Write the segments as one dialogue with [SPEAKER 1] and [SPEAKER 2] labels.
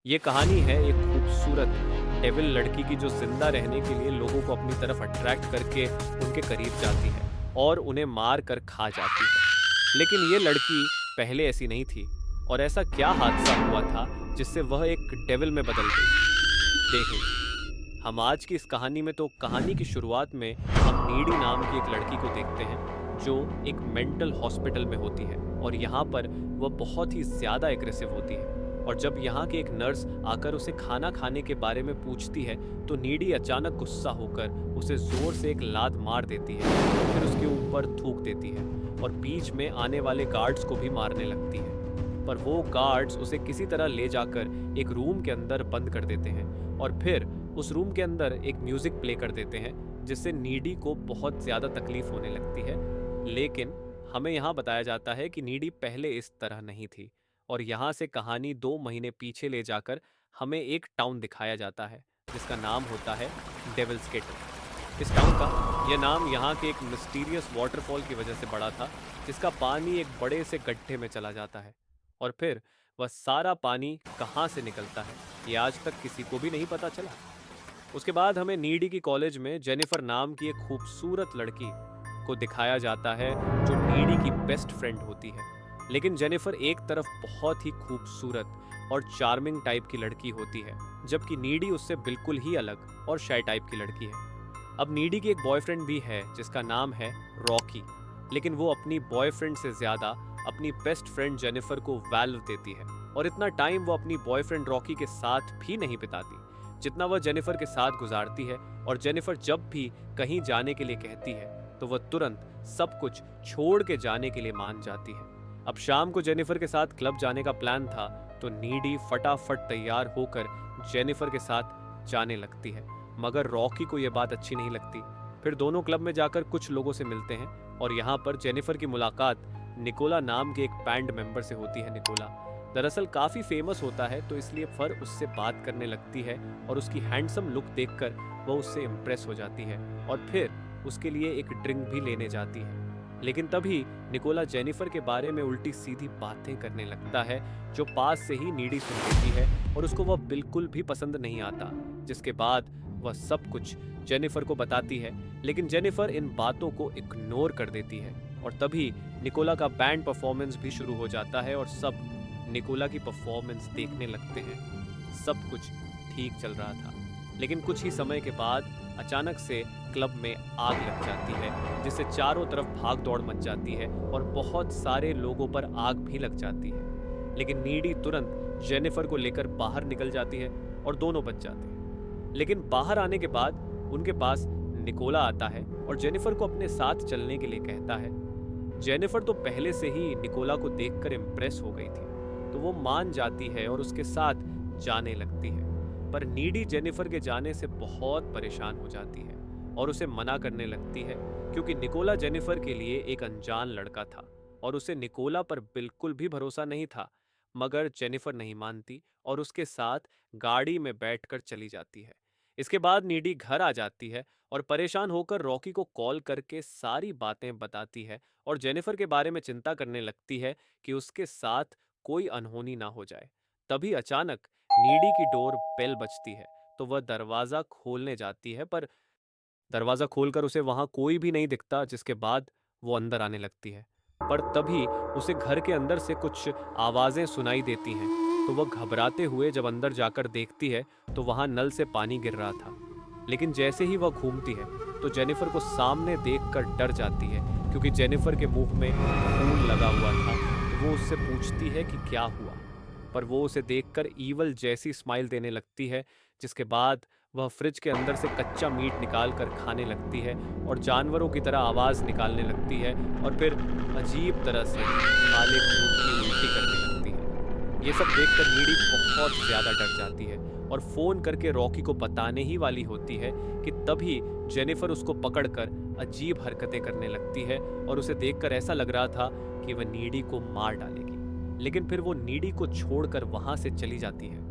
[SPEAKER 1] ये कहानी है एक खूबसूरत डेविल लड़की की जो जिंदा रहने के लिए लोगों को अपनी तरफ अट्रैक्ट करके उनके करीब जाती है और उन्हें मार कर खा जाती है। लेकिन ये लड़की पहले ऐसी नहीं थी। और ऐसा क्या हादसा हुआ था जिससे वह एक डेविल में बदल गई? देखें, हम आज की इस कहानी में तो कहानी की शुरुआत में हम नीडी नाम की एक लड़की को देखते हैं जो एक मेंटल हॉस्पिटल में होती है और यहाँ पर वह बहुत ही ज़्यादा एग्रेसिव होती है। और जब यहाँ के एक नर्स आकर उसे खाना खाने के बारे में पूछती है तो नीडी अचानक गुस्सा होकर उसे जोर से एक लात मार देती है, फिर उसके ऊपर थूक देती है और बीच में आने वाले गार्ड्स को भी मारने लगती है। पर वो गार्ड्स उसे किसी तरह ले जाकर एक रूम के अंदर बंद कर देते हैं और फिर उस रूम के अंदर एक म्यूजिक प्ले कर देते हैं जिससे नीडी को बहुत ज़्यादा तकलीफ होने लगती है। लेकिन हमें यहाँ बताया जाता है कि नीडी पहले इस तरह नहीं थी। और यहाँ से कहानी 2 महीने पीछे ले जाकर हमें एक टाउन दिखाया जाता है जिसका नाम होता है डेविल्स गेट। इस टाउन का यह नाम यहाँ के एक मिस्टीरियस वाटरफॉल की वजह से पड़ा था जिसका पानी एक बड़े से गड्ढे में चला जाता है। और फिर वह सारा पानी कहाँ से निकलता है ये आज तक किसी को भी नहीं पता चला। उसके बाद हमें नीडी की कॉलेज में जेनिफर नाम की एक खूबसूरत लड़की को दिखाया जाता है जो नीडी की बेस्ट फ्रेंड होती है। लेकिन जेनिफर एक तरफ बहुत ही खूबसूरत और चार्मिंग टाइप की लड़की होती है जबकि नीडी उससे बिल्कुल ही अलग और शाय टाइप की लड़की है। अब नीडी की एक बॉयफ्रेंड भी है जिसका नाम है रॉकी। लेकिन वो अपनी बॉयफ्रेंड से ज्यादा अपनी बेस्ट फ्रेंड जेनिफर को वैल्व देती है और इतना टाइम वो अपनी बॉयफ्रेंड रॉकी के साथ भी नहीं बिताती जितना वह जेनिफर के साथ गुजारती है। और जेनिफर जब भी कहीं जाने के लिए कहती है तो वह तुरंत सब कुछ छोड़ के जाने के लिए मान जाती है। अब शाम को जेनिफर के साथ क्लब जाने का प्लान था तो नीडी फटाफट तैयार होकर जेनिफर के साथ जाने लगती है, मगर रॉकी को यह बात अच्छी नहीं लगती। फिर दोनों क्लब में जाकर कुछ लोगों से मिलते हैं और यहाँ पर जेनिफर की मुलाकात निकोला नाम के एक बैंड मेंबर से होती है। निकोला दरअसल काफ़ी फेमस होता है तो इसलिए फर उससे बात करने लगती है और उसकी हैंडसम लुक देखकर वह उससे इम्प्रेस हो जाती है और फिर उसके लिए एक ड्रिंक भी लेने जाती है। लेकिन तभी निकोला जेनिफर के बारे में उल्टी सीधी बातें करने लगता है जो पास से ही नीडी सुन लेती है और उसको वह बिल्कुल भी पसंद नहीं आता। जिसके बाद वह सब कुछ जेनिफर को बताती है लेकिन जेनिफर इन बातों को इग्नोर कर देती है। और तभी निकोला का बैंड परफॉर्मेंस भी शुरू हो जाता है और सब निकोला की परफॉर्मेंस देखने लगते हैं। सब कुछ ठीक चल रहा था लेकिन कुछ ही समय के बाद अचानक से क्लब में आग लग जाती है जिससे चारों तरफ भाग दौड़ मच जाती है और बहुत सारे लोगों पर आग भी लग जाती है। लेकिन नीडी तुरंत जेनिफर को लेकर बाहर निकल जाती है और दोनों बच जाते हैं। लेकिन बाहर आने के बाद उनके पास निकोला आता है और जेनिफर को अपने साथ चलने के लिए कहता है। जेनिफर तो पहले से ही निकोला को देखकर इम्प्रेस हो गई थी तो वो मान जाती है और उसके साथ जाने लगती है। पर नीडी जेनिफर के जाने से बहुत परेशान हो जाती है और उसे मना करने लगती है क्योंकि निकोला जेनिफर के लिए एक अनजान लड़का था और उसे निकोला पर बिल्कुल भी भरोसा नहीं था। मगर जेनिफर नहीं मानती और उसके साथ गाड़ी में बैठकर चली जाती है। इसके बाद नीडी घर आ जाती है और परेशान होकर रॉकी को कॉल करके सारी बातें बताती है और जेनिफर के बारे में चिंता करने लगती है कि उसके साथ कोई अनहोनी ना हो जाए। तभी अचानक नीडी की डोर बेल बजती है तो वह दरवाजा खोलने जाती है पर दरवाजा खोलकर उसे वहां कोई भी नहीं दिखता। जिसके बाद वो अंदर आने लगती है पर तभी उसे घर के अंदर से कुछ आवाजें सुनाई देती हैं तो वह घबराते हुए जब अंदर जाकर देखती है तो वहां नल से पानी गिर रहा था। लेकिन जैसे ही वह घूमती है तो जेनिफर को सामने देखकर डर जाती है क्योंकि जेनिफर के मुंह में खून लगा हुआ था। तो वो उससे पूछती है कि क्या हुआ, पर वो उसे देखकर ईवल जैसी स्माइल देने लगती है। जिसके बाद वह फ्रिज के अंदर से कच्चा मीट निकाल कर खाने लगती है और जानवरों की तरह आवाज़ निकालने लगती है और फिर अजीब तरह से काले खून की उल्टी करने लगती है। ये सब देखकर नीडी बहुत ज़्यादा डर जाती है और फ़ोन करके रॉकी को बताने ही वाली होती है कि तभी जेनिफर उसको पकड़कर अजीब हरकतें करने लगती है और उसे देखकर ऐसा लग रहा था कि वह नीडी को मार डालेगी। लेकिन फिर वो नीडी को छोड़कर वहां से चली जाती है।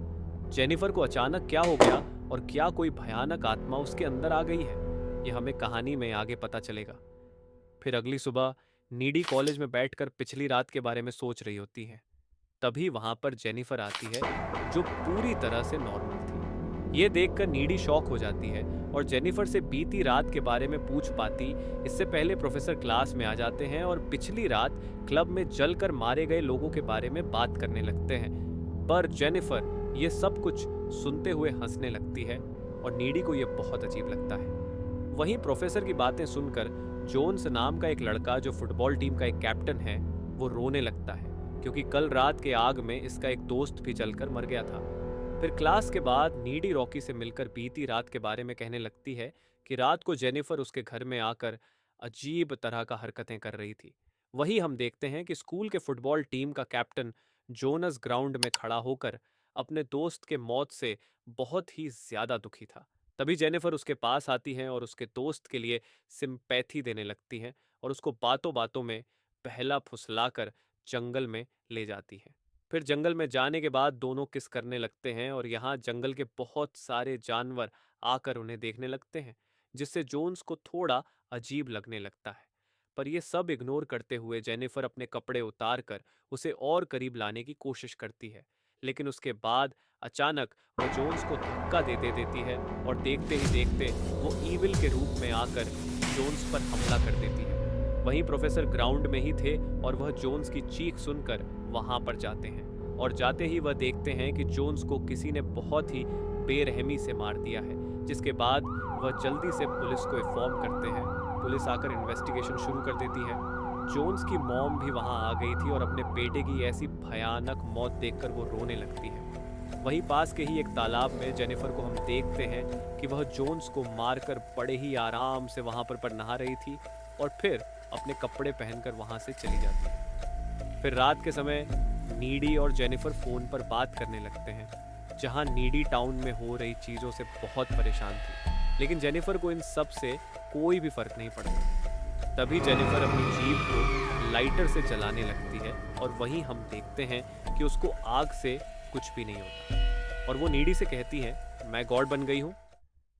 [SPEAKER 1] जेनिफर को अचानक क्या हो गया और क्या कोई भयानक आत्मा उसके अंदर आ गई है, ये हमें कहानी में आगे पता चलेगा। फिर अगली सुबह नीडी कॉलेज में बैठकर पिछली रात के बारे में सोच रही होती है। तभी वहां पर जेनिफर आती है, जो पूरी तरह से नॉर्मल थी। ये देखकर नीडी शॉक हो जाती है और जेनिफर से बीती रात के बारे में पूछ पाती इससे पहले प्रोफेसर क्लास में आ जाते हैं और पिछली रात क्लब में जलकर मारे गए लोगों के बारे में बात करने लगते हैं। पर जेनिफर ये सब कुछ सुनते हुए हंसने लगती है और नीडी को ये बहुत अजीब लगता है। वहीं प्रोफेसर की बातें सुनकर जोन्स नाम का एक लड़का, जो फुटबॉल टीम का एक कैप्टन है, वो रोने लगता है, क्योंकि कल रात के आग में इसका एक दोस्त भी जलकर मर गया था। फिर क्लास के बाद नीडी रॉकी से मिलकर बीती रात के बारे में कहने लगती है कि रात को जेनिफर उसके घर में आकर अजीब तरह का हरकतें कर रही थी। वही हम देखते हैं कि स्कूल के फुटबॉल टीम का कैप्टन जोनस ग्राउंड में खड़ा होकर अपने दोस्त के मौत से बहुत ही ज्यादा दुखी था। तभी जेनिफर उसके पास आती है और उसके दोस्त के लिए सिंपैथी देने लगती है और उसको बातों बातों में पहला फुसलाकर जंगल में ले जाती है। फिर जंगल में जाने के बाद दोनों किस करने लगते हैं और यहाँ जंगल के बहुत सारे जानवर आकर उन्हें देखने लगते हैं, जिससे जोन्स को थोड़ा अजीब लगने लगता है। पर यह सब इग्नोर करते हुए जेनिफर अपने कपड़े उतार कर उसे और करीब लाने की कोशिश करती है, लेकिन उसके बाद अचानक वह जोन्स को धक्का दे देती है और देखते ही देखते वो ईविल के रूप में आकर जोन्स पर हमला कर देती है। वहीं प्रोफेसर ग्राउंड में ही थे और वह जोन्स की चीख सुनकर वहां पर जाते हैं और जाते ही वह देखते हैं कि जोन्स को किसी ने बहुत ही बेरहमी से मार दिया है, जिसके बाद वह जल्दी से पुलिस को इन्फॉर्म करते हैं। पुलिस आकर इन्वेस्टिगेशन शुरू कर देती है। जोन्स की मॉम भी वहां आ गई थी और अपने बेटे की ऐसी भयानक मौत देखकर वो रोने लगती है। वहीं पास के ही एक तालाब में जेनिफर को हम देखते हैं कि वह जोन्स को मारकर बड़े ही आराम से वहां पर नहा रही थी और फिर अपने कपड़े पहनकर वहां से चली जाती है। फिर रात के समय नीडी और जेनिफर फोन पर बात करने लगते हैं, जहां नीडी टाउन में हो रही चीजों से बहुत परेशान थी, लेकिन जेनिफर को इन सब से कोई भी फर्क नहीं पड़ता। तभी जेनिफर अपनी जीप को लाइटर से जलाने लगती है और वहीं हम देखते हैं कि उसको आग से कुछ भी नहीं होता और वो नीडी से कहती है, मैं गॉड बन गई हूँ।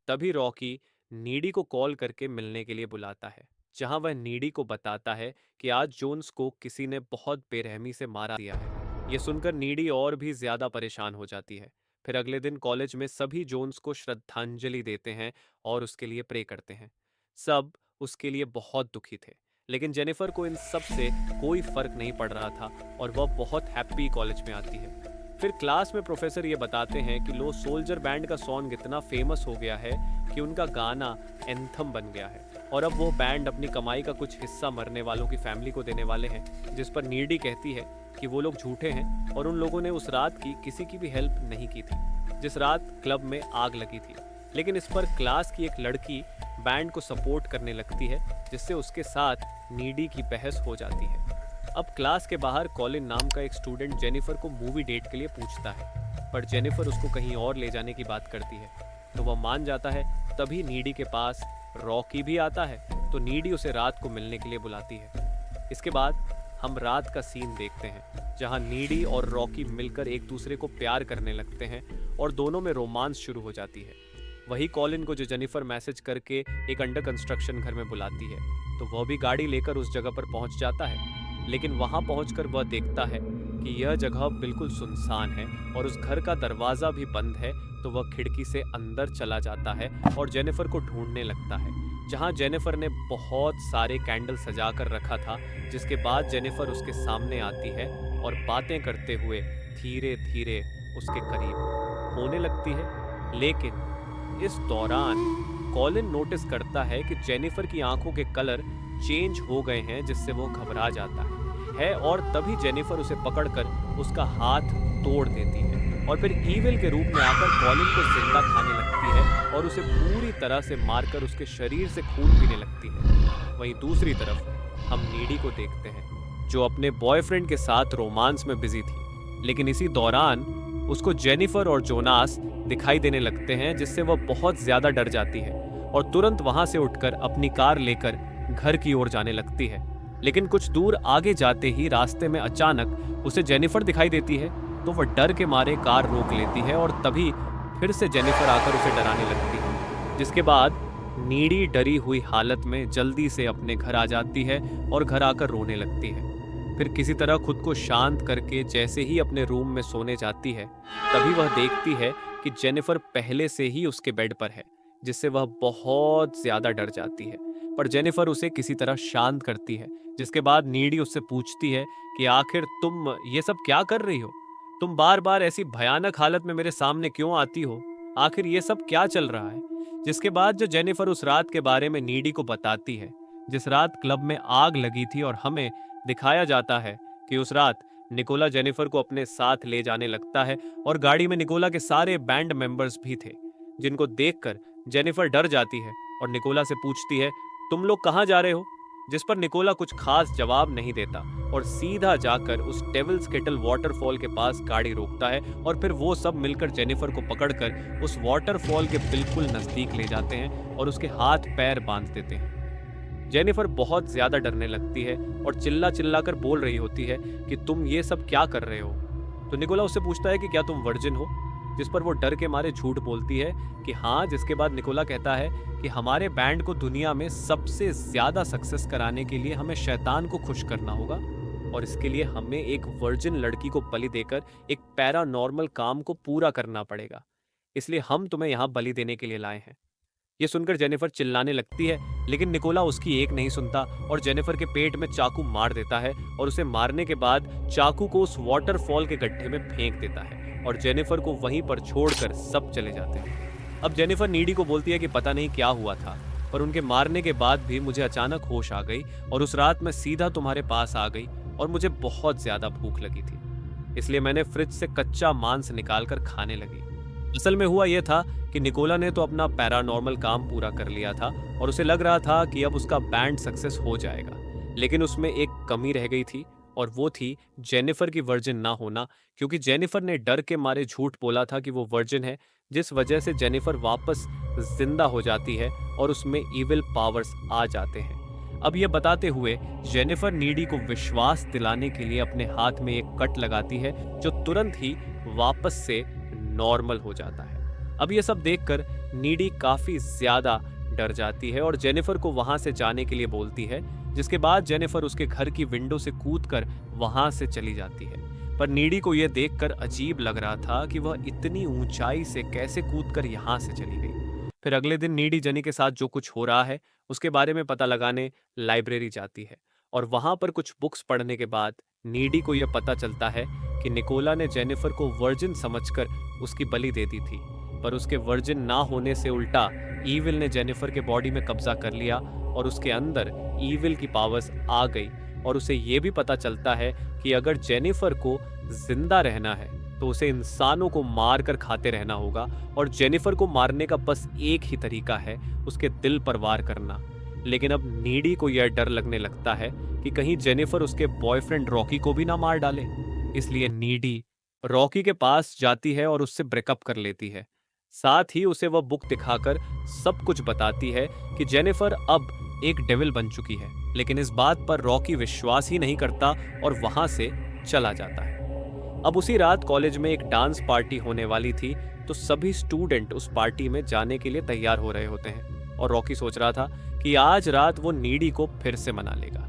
[SPEAKER 1] तभी रॉकी नीडी को कॉल करके मिलने के लिए बुलाता है, जहां वह नीडी को बताता है कि आज जोन्स को किसी ने बहुत बेरहमी से मारा दिया है। ये सुनकर नीडी और भी ज्यादा परेशान हो जाती है। फिर अगले दिन कॉलेज में सभी जोन्स को श्रद्धांजलि देते हैं और उसके लिए प्रे करते हैं। सब उसके लिए बहुत दुखी थे, लेकिन जेनिफर को इन सब से कोई फर्क नहीं पड़ रहा था और वह बहुत हैप्पी कॉलेज में आती है। फिर क्लास में प्रोफेसर ये बताते हैं कि लो सोल्जर बैंड का सॉन्ग इतना फेमस हो गया है कि उनका गाना एंथम बन गया है और अब वो बैंड अपनी कमाई का कुछ हिस्सा मरने वालों की फैमिली को देने वाले हैं, जिस पर नीडी कहती है कि वो लोग झूठे हैं और उन लोगों ने उस रात की किसी की भी हेल्प नहीं की थी जिस रात क्लब में आग लगी थी। लेकिन इस पर क्लास की एक लड़की बैंड को सपोर्ट करने लगती है, जिससे उसके साथ नीडी की बहस हो जाती है। अब क्लास के बाहर कॉलिन नाम का एक स्टूडेंट जेनिफर को मूवी डेट के लिए पूछता है, पर जेनिफर उसको कहीं और ले जाने की बात करती है, तो वह मान जाता है। तभी नीडी के पास रॉकी भी आता है, तो नीडी उसे रात को मिलने के लिए बुलाती है। इसके बाद हम रात का सीन देखते हैं, जहां नीडी और रॉकी मिलकर एक दूसरे को प्यार करने लगते हैं और दोनों में रोमांस शुरू हो जाती है। वही कॉलिन को जो जेनिफर मैसेज करके एक अंडर कंस्ट्रक्शन घर में बुलाती है, तो वह भी गाड़ी लेकर उस जगह पर पहुंच जाता है। लेकिन वहां पहुंचकर वह देखता है कि यह जगह बिल्कुल सुनसान है और उस घर का दरवाजा भी बंद है, तो वह खिड़की से अंदर चला जाता है और जेनिफर को ढूंढने लगता है, जहां जेनिफर ने बहुत सारे कैंडल सजा कर रखा था। जिसके बाद जेनिफर उसके सामने आती है और बातें करते हुए धीरे धीरे उसके करीब होने लगती है। लेकिन इस दौरान कॉलिन नोटिस करता है कि जेनिफर की आंखों के कलर चेंज हो गए हैं, जिससे वो घबरा जाता है और तभी जेनिफर उसे पकड़कर उसका हाथ तोड़ देती है और फिर ईविल के रूप में आकर कॉलिन को जिंदा खाने लगती है और उसे पूरी तरह से मारकर उसके शरीर से खून पीने लगती है। वहीं दूसरी तरफ हम नीडी को देखते हैं, जो अपने बॉयफ्रेंड के साथ रोमांस में बिजी थी, लेकिन इसी दौरान उसको जेनिफर और जोनास दिखाई देने लगते हैं, जिससे वह बहुत ज्यादा डर जाती है और तुरंत वहां से उठकर अपनी कार लेकर घर की ओर जाने लगती है। लेकिन कुछ दूर आगे जाते ही रास्ते में अचानक उसे जेनिफर दिखाई देती है, तो वह डर के मारे कार रोक लेती है और तभी फिर से जेनिफर आकर उसे डराने लगती है। जिसके बाद नीडी डरी हुई हालत में जल्दी से अपने घर आ जाती है और घर आकर रोने लगती है। फिर किसी तरह खुद को शांत करके जैसे ही अपने रूम में सोने जाती है, तभी वह देखती है कि जेनिफर पहले से ही उसके बेड पर है, जिससे वह बहुत ज्यादा डर जाती है। पर जेनिफर उसे किसी तरह शांत करती है, जिसके बाद नीडी उससे पूछती है कि आखिर तुम ये सब क्या कर रही हो? तुम बार बार ऐसी भयानक हालत में मेरे सामने क्यों आती हो? आखिर ये सब क्या चल रहा है? जिसके बाद जो जेनिफर उस रात के बारे में नीडी को बताती है, जिस रात क्लब में आग लगी थी, और हमें दिखाया जाता है कि उस रात निकोला जेनिफर को अपने साथ ले जाने लगता है और गाड़ी में निकोला के सारे बैंड मेंबर्स भी थे, जिनको देखकर जेनिफर डर जाती है और निकोला से पूछती है, तुम लोग कहाँ जा रहे हो? जिस पर निकोला कुछ खास जवाब नहीं देता और सीधा जाकर उस डेविल्स केटल वाटरफॉल के पास गाड़ी रोकता है, और फिर वो सब मिलकर जेनिफर को पकड़कर उस वाटरफॉल के बिल्कुल नजदीक ले जाते हैं और उसके हाथ पैर बांध देते हैं। जेनिफर बहुत ज्यादा डरने लगती है और चिल्ला चिल्ला कर बोल रही होती है कि तुम ये सब क्या कर रहे हो? तो निकोला उससे पूछता है कि क्या तुम वर्जिन हो? जिस पर वो डर के मारे झूठ बोलती है कि हाँ, जिसके बाद निकोला कहता है कि हमारे बैंड को दुनिया में सबसे ज्यादा सक्सेस कराने के लिए हमें शैतान को खुश करना होगा, और इसके लिए हमें एक वर्जिन लड़की को बलि देकर एक पैरानॉर्मल काम को पूरा करना पड़ेगा, इसलिए हम तुम्हें यहाँ बलि देने के लिए लाए हैं। ये सुनकर जेनिफर चिल्लाने लगती है, लेकिन निकोला उसकी एक नहीं सुनता और जेनिफर के पेट में चाकू मार देता है, और उसे मारने के बाद चाकू को उस वाटरफॉल के गड्ढे में फेंक देता है और जेनिफर को वहीं पर छोड़कर सब चले जाते हैं। अब जेनिफर नीडी को बोलती है कि पता नहीं क्या हुआ था, पर उनके मारने के बाद भी मुझे अचानक होश आ गई और उस रात मैं सीधा तुम्हारे पास आ गई और मुझे बहुत ज्यादा भूख लगी थी, इसलिए मैंने फ्रिज से कच्चा मांस निकालकर खाने लगी। असल में हुआ यह था कि निकोला ने तो अपना पैरानॉर्मल काम पूरा कर लिया था और उसे लग रहा था कि अब उसका बैंड सक्सेस हो जाएगा, लेकिन उसमें एक कमी रह गई थी, और वो थी जेनिफर की वर्जिन ना होना, क्योंकि जेनिफर ने डर के मारे झूठ बोला था कि वो वर्जिन है, जिस वजह से जेनिफर वापस जिंदा हो जाती है और उसमें इविल पावर्स आ जाते हैं। अब यह बताते हुए जेनिफर नीडी को विश्वास दिलाने के लिए अपने हाथ में एक कट लगाती है, जो तुरंत ही वापस से नॉर्मल हो जाता है। अब यह सब देखकर नीडी काफी ज्यादा डर जाती है और जेनिफर को वहां से जाने के लिए बोलती है, जिसके बाद जेनिफर उसके घर की विंडो से कूदकर वहां से चली जाती है। पर नीडी को यह देखकर अजीब लग रहा था कि वह इतनी ऊंचाई से कैसे कूदकर यहां से चली गई। फिर अगले दिन नीडी जनी के साथ जो कुछ हो रहा है उसके बारे में पता लगाने लाइब्रेरी जाती है, और वहां पर कुछ बुक्स पढ़ने के बाद नीडी को यह पता चलता है कि निकोला ने जेनिफर को वर्जिन समझकर उसकी बलि दे दी थी, पर उसके वर्जिन ना होने से उल्टा ईविल ने जेनिफर के बॉडी में कब्जा कर लिया और उसके अंदर ईविल की पावर्स आ गई, और उसे ये भी पता चलता है कि अगर जेनिफर को जिंदा रहना है तो उसे इंसानों को मार कर खाते रहना होगा, और जेनिफर को मारने का बस एक ही तरीका है, उसके दिल पर वार करना। लेकिन अब नीडी को यह डर लगने लगता है कि कहीं जेनिफर उसके बॉयफ्रेंड रॉकी को भी ना मार डाले, इसलिए नीडी रॉकी के पास जाती है और उससे ब्रेकअप कर लेती है। साथ ही उसे वह बुक दिखाकर सब कुछ बताती है कि जेनिफर अब एक डेविल बन चुकी है, लेकिन इस बात पर रॉकी विश्वास ही नहीं करता और वहां से चला जाता है। अब उसी रात कॉलेज में एक डांस पार्टी होने वाली थी, तो सभी स्टूडेंट उस पार्टी में जाने के लिए तैयार हो रहे होते हैं, और रॉकी सोच रहा था कि आज रात वो नीडी को फिर से मना लेगा।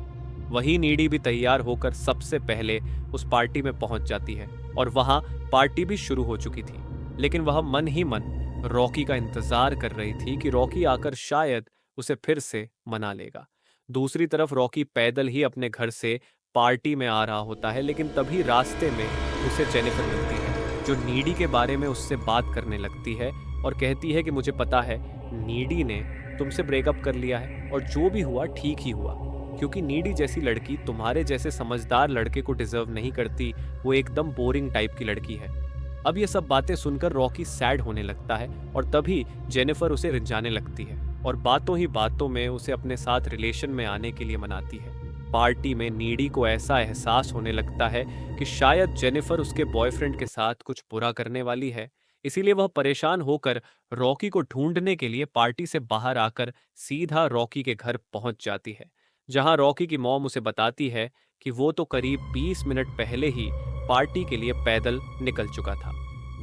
[SPEAKER 1] वही नीडी भी तैयार होकर सबसे पहले उस पार्टी में पहुंच जाती है, और वहां पार्टी भी शुरू हो चुकी थी, लेकिन वह मन ही मन रॉकी का इंतजार कर रही थी कि रॉकी आकर शायद उसे फिर से मना लेगा। दूसरी तरफ रॉकी पैदल ही अपने घर से पार्टी में आ रहा होता है, लेकिन तभी रास्ते में उसे जेनिफर मिलती है, जो नीडी के बारे में उससे बात करने लगती है और कहती है कि मुझे पता है नीडी ने तुमसे ब्रेकअप कर लिया है, और जो भी हुआ ठीक ही हुआ, क्योंकि नीडी जैसी लड़की तुम्हारे जैसे समझदार लड़के को डिजर्व नहीं करती, वो एकदम बोरिंग टाइप की लड़की है। अब ये सब बातें सुनकर रॉकी सैड होने लगता है, और तभी जेनिफर उसे रिझाने लगती है और बातों ही बातों में उसे अपने साथ रिलेशन में आने के लिए मनाती है। पार्टी में नीडी को ऐसा एहसास होने लगता है कि शायद जेनिफर उसके बॉयफ्रेंड के साथ कुछ बुरा करने वाली है, इसीलिए वह परेशान होकर रॉकी को ढूंढने के लिए पार्टी से बाहर आकर सीधा रॉकी के घर पहुंच जाती है, जहां रॉकी की मॉम उसे बताती है कि वो तो करीब 20 मिनट पहले ही पार्टी के लिए पैदल निकल चुका था।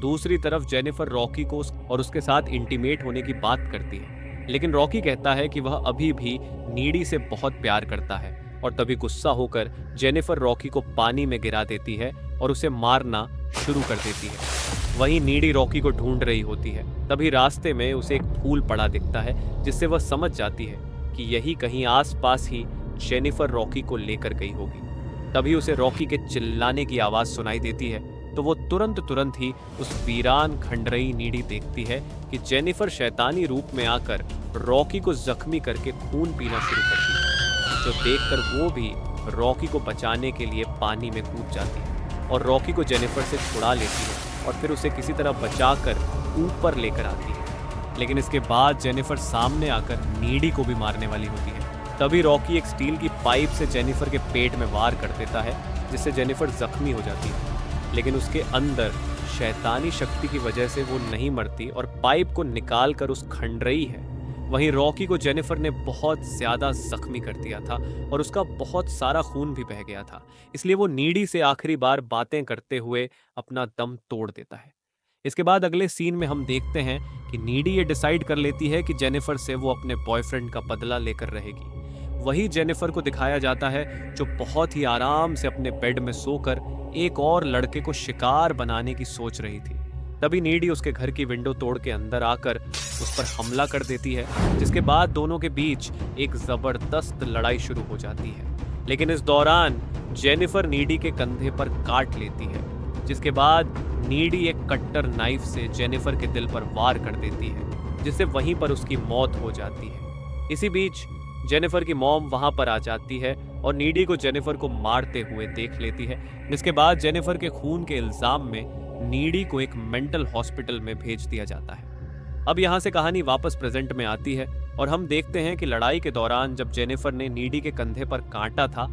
[SPEAKER 1] दूसरी तरफ जेनिफर रॉकी को और उसके साथ इंटीमेट होने की बात करती है, लेकिन रॉकी कहता है कि वह अभी भी नीडी से बहुत प्यार करता है और तभी गुस्सा होकर जेनिफर रॉकी को पानी में गिरा देती है और उसे मारना शुरू कर देती है। वहीं नीडी रॉकी को ढूंढ रही होती है। तभी रास्ते में उसे एक फूल पड़ा दिखता है, जिससे वह समझ जाती है कि यही कहीं आसपास ही जेनिफर रॉकी को लेकर गई होगी। तभी उसे रॉकी के चिल्लाने की आवाज सुनाई देती है, तो वो तुरंत ही उस वीरान खंडरई नीडी देखती है कि जेनिफर शैतानी रूप में आकर रॉकी को जख्मी करके खून पीना शुरू करती है, जो देखकर वो भी रॉकी को बचाने के लिए पानी में कूद जाती है और रॉकी को जेनिफर से छुड़ा लेती है और फिर उसे किसी तरह बचाकर ऊपर लेकर आती है। लेकिन इसके बाद जेनिफर सामने आकर नीडी को भी मारने वाली होती है। तभी रॉकी एक स्टील की पाइप से जेनिफर के पेट में वार कर देता है, जिससे जेनिफर जख्मी हो जाती है। लेकिन उसके अंदर शैतानी शक्ति की वजह से वो नहीं मरती और पाइप को निकालकर उस खंडरई है। वहीं रॉकी को जेनिफर ने बहुत ज्यादा जख्मी कर दिया था और उसका बहुत सारा खून भी बह गया था, इसलिए वो नीडी से आखिरी बार बातें करते हुए अपना दम तोड़ देता है। इसके बाद अगले सीन में हम देखते हैं कि नीडी ये डिसाइड कर लेती है कि जेनिफर से वो अपने बॉयफ्रेंड का बदला लेकर रहेगी। वही जेनिफर को दिखाया जाता है जो बहुत ही आराम से अपने बेड में सोकर एक और लड़के को शिकार बनाने की सोच रही थी। तभी नीडी उसके घर की विंडो तोड़ के अंदर आकर उस पर हमला कर देती है, जिसके बाद दोनों के बीच एक जबरदस्त लड़ाई शुरू हो जाती है। लेकिन इस दौरान जेनिफर नीडी के कंधे पर काट लेती है, जिसके बाद नीडी एक कट्टर नाइफ से जेनिफर के दिल पर वार कर देती है, जिससे वहीं पर उसकी मौत हो जाती है। इसी बीच जेनिफर की मॉम वहां पर आ जाती है और नीडी को जेनिफर को मारते हुए देख लेती है, जिसके बाद जेनिफर के खून के इल्जाम में नीडी को एक मेंटल हॉस्पिटल में भेज दिया जाता है। अब यहाँ से कहानी वापस प्रेजेंट में आती है और हम देखते हैं कि लड़ाई के दौरान जब जेनिफर ने नीडी के कंधे पर काटा था,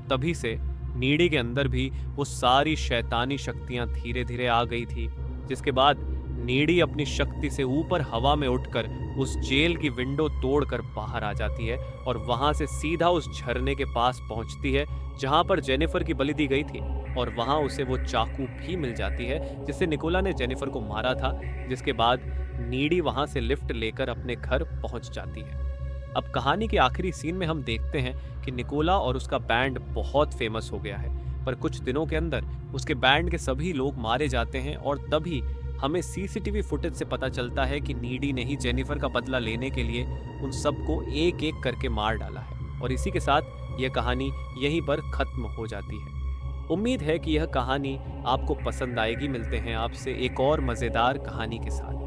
[SPEAKER 1] तभी से नीडी के अंदर भी वो सारी शैतानी शक्तियां धीरे धीरे आ गई थी, जिसके बाद नीडी अपनी शक्ति से ऊपर हवा में उठकर उस जेल की विंडो तोड़कर बाहर आ जाती है और वहां से सीधा उस झरने के पास पहुंचती है जहां पर जेनिफर की बलि दी गई थी, और वहां उसे वो चाकू भी मिल जाती है जिससे निकोला ने जेनिफर को मारा था। जिसके बाद नीडी वहां से लिफ्ट लेकर अपने घर पहुंच जाती है। अब कहानी के आखिरी सीन में हम देखते हैं कि निकोला और उसका बैंड बहुत फेमस हो गया है, पर कुछ दिनों के अंदर उसके बैंड के सभी लोग मारे जाते हैं और तभी हमें सीसीटीवी फुटेज से पता चलता है कि नीडी ने ही जेनिफर का बदला लेने के लिए उन सबको एक एक करके मार डाला है। और इसी के साथ यह कहानी यहीं पर खत्म हो जाती है। उम्मीद है कि यह कहानी आपको पसंद आएगी। मिलते हैं आपसे एक और मज़ेदार कहानी के साथ।